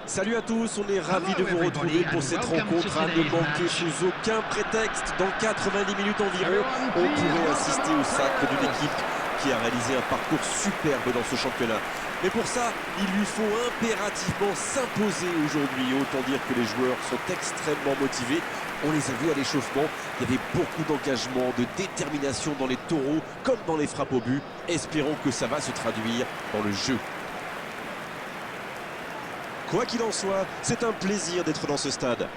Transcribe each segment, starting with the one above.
Salut à tous, on est ravis de vous retrouver pour cette rencontre à ne manquer sous aucun prétexte. Dans 90 minutes environ, on pourrait assister au sacre d'une équipe qui a réalisé un parcours superbe dans ce championnat. Mais pour ça, il lui faut impérativement s'imposer aujourd'hui. Autant dire que les joueurs sont extrêmement motivés. On les a vus à l'échauffement, il y avait beaucoup d'engagement, de détermination dans les taureaux comme dans les frappes au but. Espérons que ça va se traduire dans le jeu. Quoi qu'il en soit, c'est un plaisir d'être dans ce stade.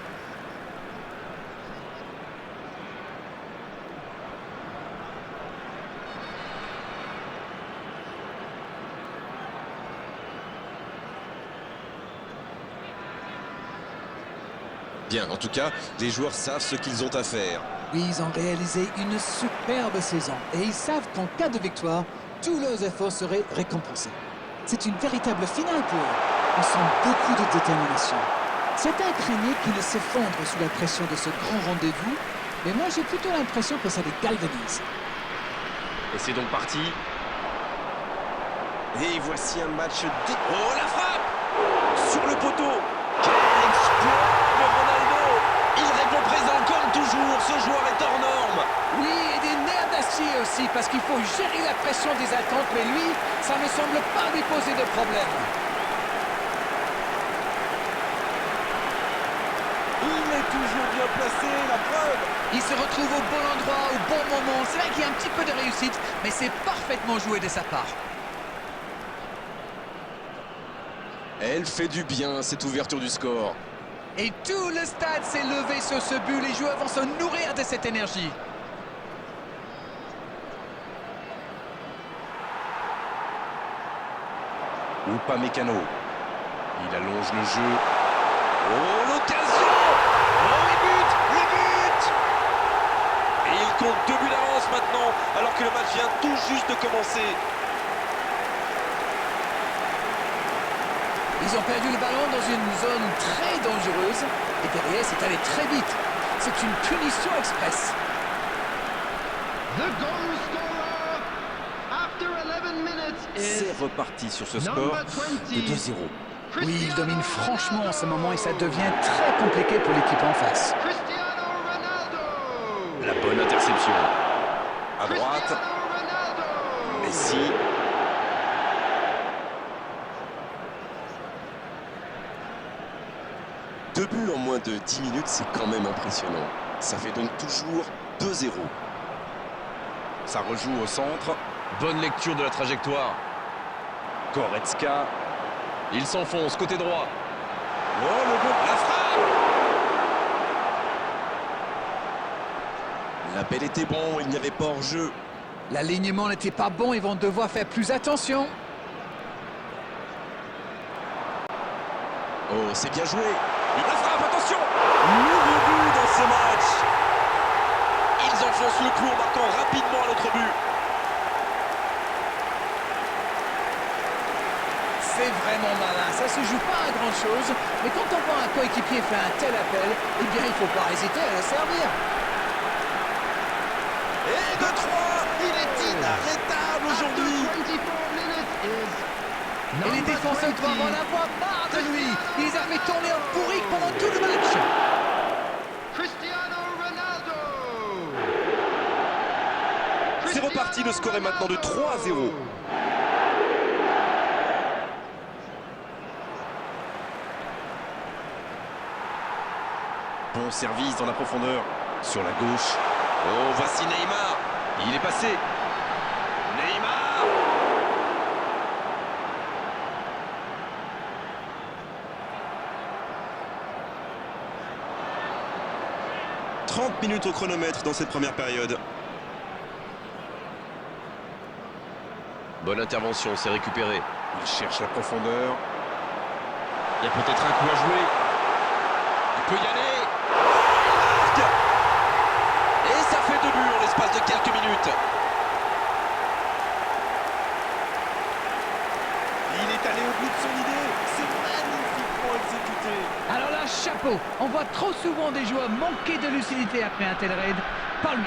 Bien, en tout cas, les joueurs savent ce qu'ils ont à faire. Oui, ils ont réalisé une superbe saison et ils savent qu'en cas de victoire, tous leurs efforts seraient récompensés. C'est une véritable finale pour eux. On sent beaucoup de détermination. Certains craignaient qu'ils s'effondrent sous la pression de ce grand rendez-vous, mais moi j'ai plutôt l'impression que ça les galvanise. Et c'est donc parti. Et voici un match... Oh, la frappe sur le poteau. Quel exploit de Ronaldo! Il répond présent comme toujours, ce joueur est hors norme. Oui, et des nerfs d'acier aussi, parce qu'il faut gérer la pression des attentes, mais lui, ça ne semble pas lui poser de problème. Il est toujours bien placé, la preuve. Il se retrouve au bon endroit, au bon moment. C'est vrai qu'il y a un petit peu de réussite, mais c'est parfaitement joué de sa part. Elle fait du bien, cette ouverture du score. Et tout le stade s'est levé sur ce but. Les joueurs vont se nourrir de cette énergie. Upamecano. Il allonge le jeu. Oh, l'occasion! Oh, le but! Et il compte 2 buts d'avance maintenant, alors que le match vient tout juste de commencer. Ils ont perdu le ballon dans une zone très dangereuse. Et derrière, c'est allé très vite. C'est une punition express. C'est reparti sur ce score de 2-0. Oui, il domine franchement en ce moment et ça devient très compliqué pour l'équipe en face. La bonne interception. À droite. Messi. Deux buts en moins de 10 minutes, c'est quand même impressionnant. Ça fait donc toujours 2-0. Ça rejoue au centre. Bonne lecture de la trajectoire. Goretzka. Il s'enfonce côté droit. Oh, le but, la frappe! L'appel était bon, il n'y avait pas hors-jeu. L'alignement n'était pas bon, ils vont devoir faire plus attention. Oh, c'est bien joué. Il la frappe, attention! Nouveau but dans ce match. Ils enfoncent le clou en marquant rapidement à l'autre but. C'est vraiment malin, ça se joue pas à grand chose, mais quand on voit un coéquipier faire un tel appel, eh bien il faut pas hésiter à le servir. Et de 3, il est inarrêtable aujourd'hui. Et les défenseurs doivent en avoir marre de lui. Il les a fait tourner en bourrique pendant tout le match. C'est reparti, le score est maintenant de 3-0. Bon service dans la profondeur. Sur la gauche. Oh, voici Neymar. Il est passé. Neymar. 30 minutes au chronomètre dans cette première période. Bonne intervention, c'est récupéré. Il cherche la profondeur. Il y a peut-être un coup à jouer. Il peut y aller. Il marque. Et ça fait 2 buts en l'espace de quelques minutes. Il est allé au bout de son idée. C'est magnifiquement exécuté. Alors là, chapeau. On voit trop souvent des joueurs manquer de lucidité après un tel raid. Pas lui.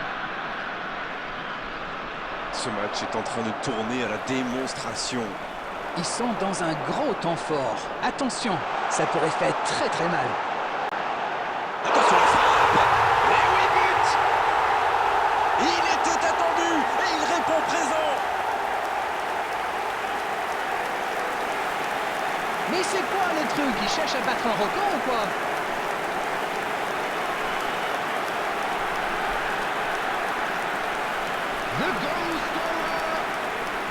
Ce match est en train de tourner à la démonstration. Ils sont dans un gros temps fort. Attention, Ça pourrait faire très très mal. Attention la frappe. Mais oui, but. Il était attendu et il répond présent. Mais c'est quoi les trucs? Ils cherchent à battre un record ou quoi? The goal scorer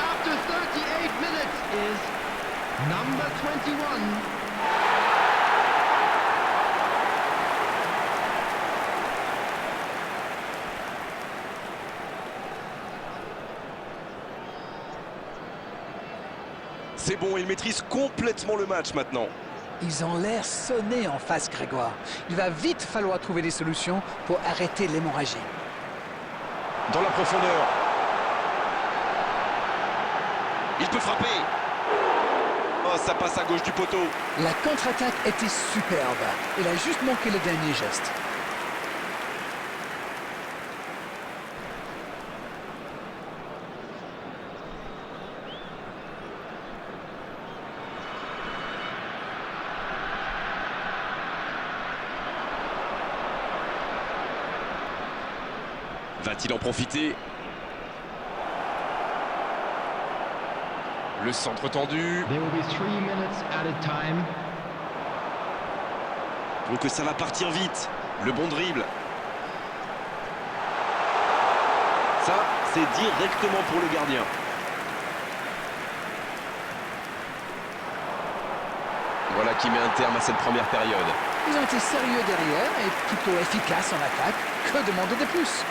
after 38 minutes is number 21. C'est bon, il maîtrise complètement le match maintenant. Ils ont l'air sonnés en face, Grégoire. Il va vite falloir trouver des solutions pour arrêter l'hémorragie. Dans la profondeur. Il peut frapper. Oh, ça passe à gauche du poteau. La contre-attaque était superbe. Il a juste manqué le dernier geste. Va-t-il en profiter? Le centre tendu. There will be 3 minutes added time. Donc ça va partir vite. Le bon dribble. Ça, c'est directement pour le gardien. Voilà qui met un terme à cette première période. Ils ont été sérieux derrière et plutôt efficaces en attaque. Que demander de plus?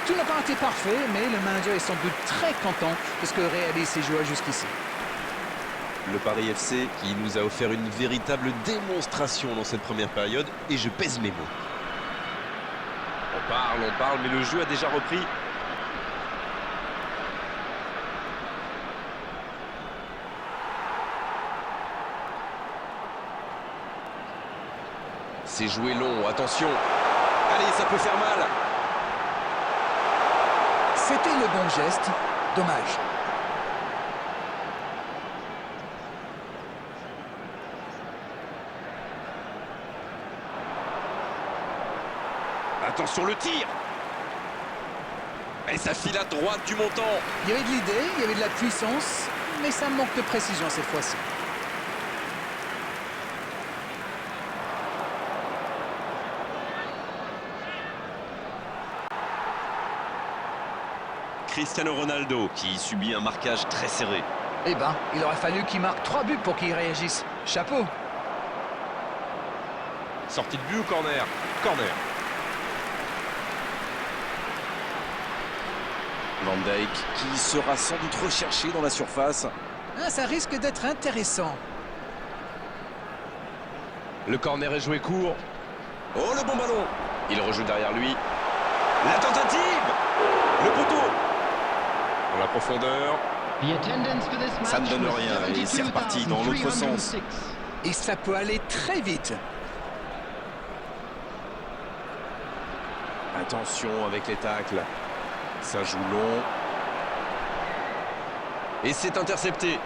Tout n'a pas été parfait, mais le manager est sans doute très content de ce que réalisent ses joueurs jusqu'ici. Le Paris FC qui nous a offert une véritable démonstration dans cette première période et je pèse mes mots. On parle, mais le jeu a déjà repris. C'est joué long, attention. Allez, ça peut faire mal. C'était le bon geste. Dommage. Attention le tir. Et ça file à droite du montant. Il y avait de l'idée, il y avait de la puissance, mais ça manque de précision cette fois-ci. Cristiano Ronaldo qui subit un marquage très serré. Eh ben, il aurait fallu qu'il marque 3 buts pour qu'il réagisse. Chapeau. Sortie de but ou corner? Corner. Van Dijk qui sera sans doute recherché dans la surface. Ah, ça risque d'être intéressant. Le corner est joué court. Oh, le bon ballon. Il rejoue derrière lui. La tentative. Le poteau. Dans la profondeur. The attendance for this match Ça ne donne was rien et c'est reparti dans l'autre sens. 72,306. Et ça peut aller très vite. Attention avec les tacles. Ça joue long. Et c'est intercepté.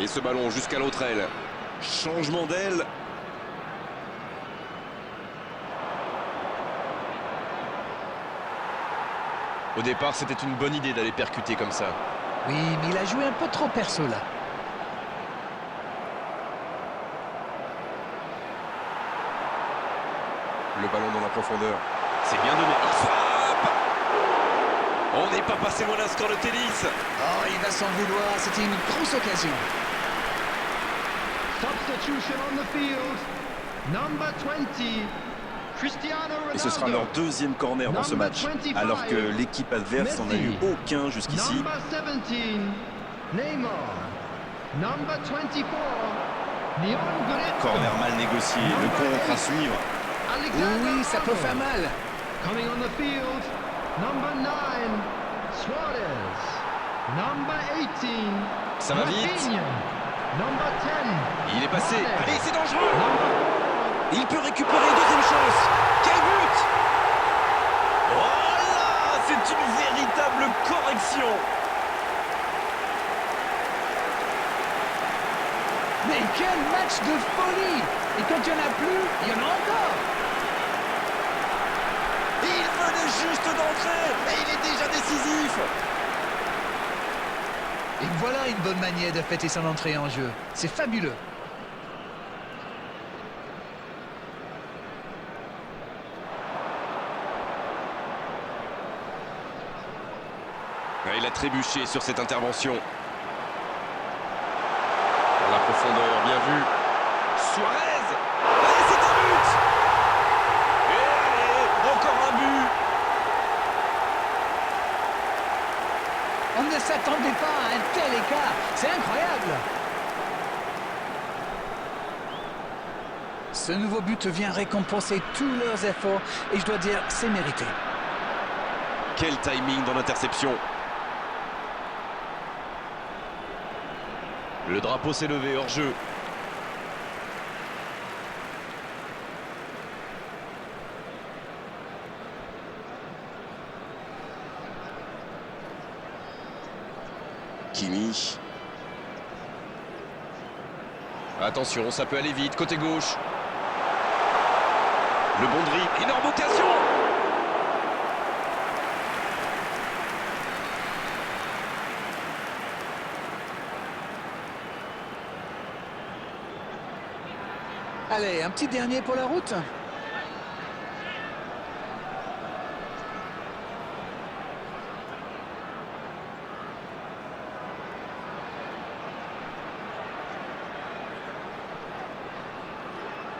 Et ce ballon jusqu'à l'autre aile. Changement d'aile. Au départ, c'était une bonne idée d'aller percuter comme ça. Oui, mais il a joué un peu trop perso là. Le ballon dans la profondeur. C'est bien donné. Il frappe. On n'est pas passé loin d'un score de tennis. Oh, il va s'en vouloir. C'était une grosse occasion. Substitution on the field. Number 20. Cristiano Ronaldo. Et ce sera leur deuxième corner dans ce match, alors que l'équipe adverse n'en a eu aucun jusqu'ici. Number 17. Neymar. Number 24. Leon Goretzka. Corner mal négocié, le contre à suivre. Alexander Oui, ça peut faire Arnold. mal. Coming on the field, number 9, Suarez. Number 18, Ça va vite. Rafinha. Number 10, Il est passé. Mahrez. Allez, c'est dangereux. Number Il peut récupérer, deuxième chance. Quel but! Voilà, c'est une véritable correction. Mais quel match de folie! Et quand il n'y en a plus, il y en a encore! Il venait juste d'entrer et il est déjà décisif. Et voilà une bonne manière de fêter son entrée en jeu. C'est fabuleux. Il a trébuché sur cette intervention. Dans la profondeur, bien vu. Suarez! Allez, c'est un but! Et allez, encore un but! On ne s'attendait pas à un tel écart. C'est incroyable. Ce nouveau but vient récompenser tous leurs efforts et je dois dire, c'est mérité. Quel timing dans l'interception. Le drapeau s'est levé hors jeu. Kimi. Attention, ça peut aller vite, côté gauche. Le bon dribble, énorme occasion. Allez, un petit dernier pour la route.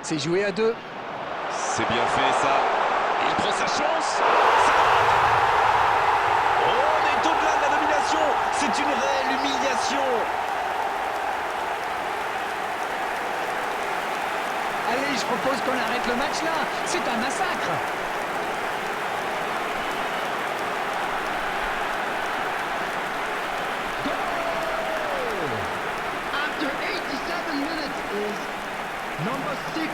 C'est joué à deux. C'est bien fait ça. Il prend sa chance. Ça rentre. Oh, on est au-delà de la domination. C'est une réelle humiliation. Allez, je propose qu'on arrête le match là. C'est un massacre. After 87 minutes is number 6.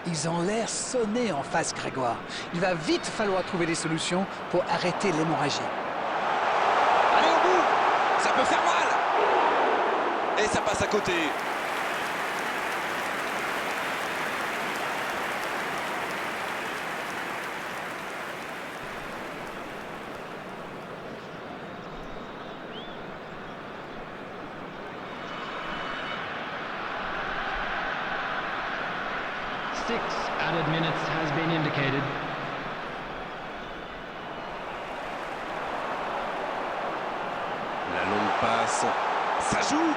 Ils ont l'air sonnés en face, Grégoire. Il va vite falloir trouver des solutions pour arrêter l'hémorragie. Allez au bout. Ça peut faire mal. Et ça passe à côté. Six added minutes has been indicated. La longue passe. Ça joue.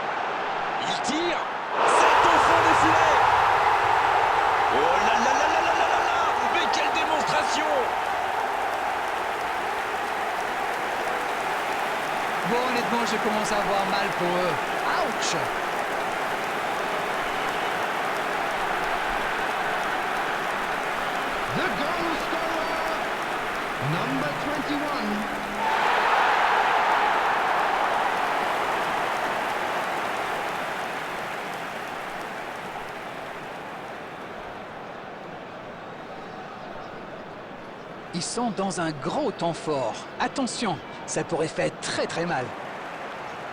Il tire. C'est au fond des filets. Oh là là là là là là là là. Mais quelle démonstration. Bon, honnêtement, je commence à avoir mal pour eux. Ouch! The goal scorer, number 21. Ils sont dans un gros temps fort. Attention, ça pourrait faire très très mal.